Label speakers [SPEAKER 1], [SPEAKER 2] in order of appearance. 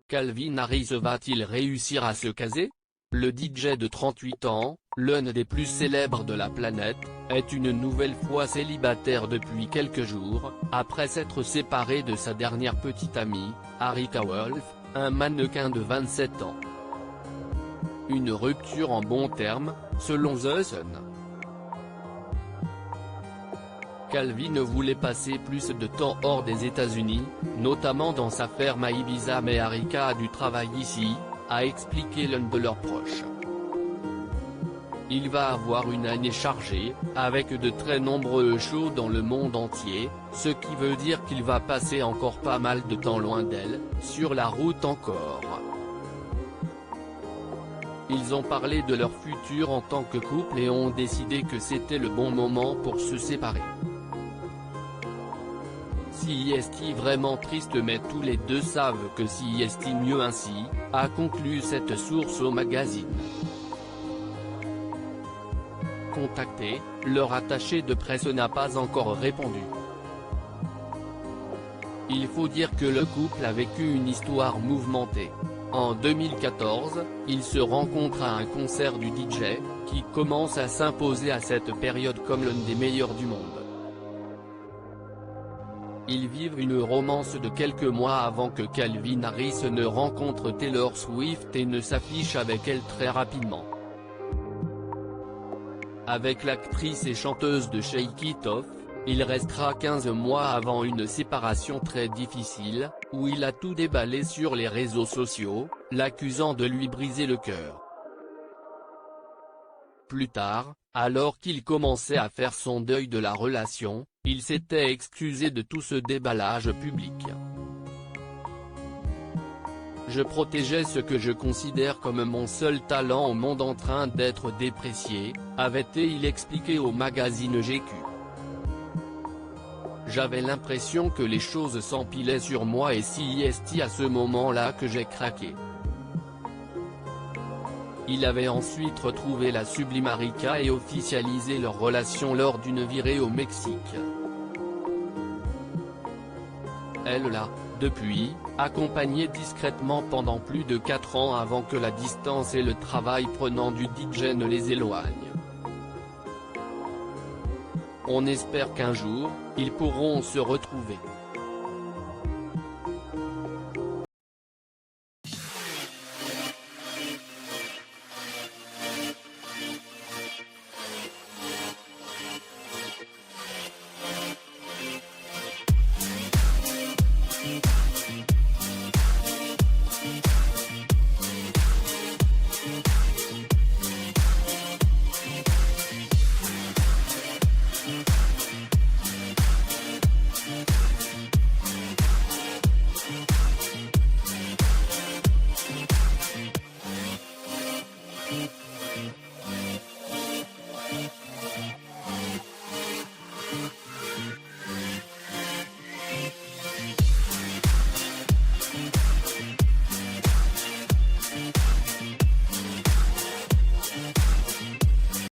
[SPEAKER 1] Calvin Harris va-t-il réussir à se caser? Le DJ de 38 ans, l'un des plus célèbres de la planète, est une nouvelle fois célibataire depuis quelques jours, après s'être séparé de sa dernière petite amie, Arika Wolf, un mannequin de 27 ans. Une rupture en bons termes, selon The Sun. Calvin voulait passer plus de temps hors des États-Unis, notamment dans sa ferme à Ibiza, mais Arika a du travail ici, a expliqué l'un de leurs proches. Il va avoir une année chargée, avec de très nombreux shows dans le monde entier, ce qui veut dire qu'il va passer encore pas mal de temps loin d'elle, sur la route encore. Ils ont parlé de leur futur en tant que couple et ont décidé que c'était le bon moment pour se séparer. Si est vraiment triste, mais tous les deux savent que si est mieux ainsi, a conclu cette source au magazine. Contacté, leur attaché de presse n'a pas encore répondu. Il faut dire que le couple a vécu une histoire mouvementée. En 2014, ils se rencontrent à un concert du DJ, qui commence à s'imposer à cette période comme l'un des meilleurs du monde. Ils vivent une romance de quelques mois avant que Calvin Harris ne rencontre Taylor Swift et ne s'affiche avec elle très rapidement. Avec l'actrice et chanteuse de Shake It Off, il restera 15 mois avant une séparation très difficile, où il a tout déballé sur les réseaux sociaux, l'accusant de lui briser le cœur. Plus tard, alors qu'il commençait à faire son deuil de la relation, il s'était excusé de tout ce déballage public. Je protégeais ce que je considère comme mon seul talent au monde en train d'être déprécié, avait-il expliqué au magazine GQ. J'avais l'impression que les choses s'empilaient sur moi et c'est à ce moment-là que j'ai craqué. Il avait ensuite retrouvé la sublime Arika et officialisé leur relation lors d'une virée au Mexique. Elle l'a, depuis, accompagné discrètement pendant plus de 4 ans avant que la distance et le travail prenant du DJ ne les éloignent. On espère qu'un jour, ils pourront se retrouver.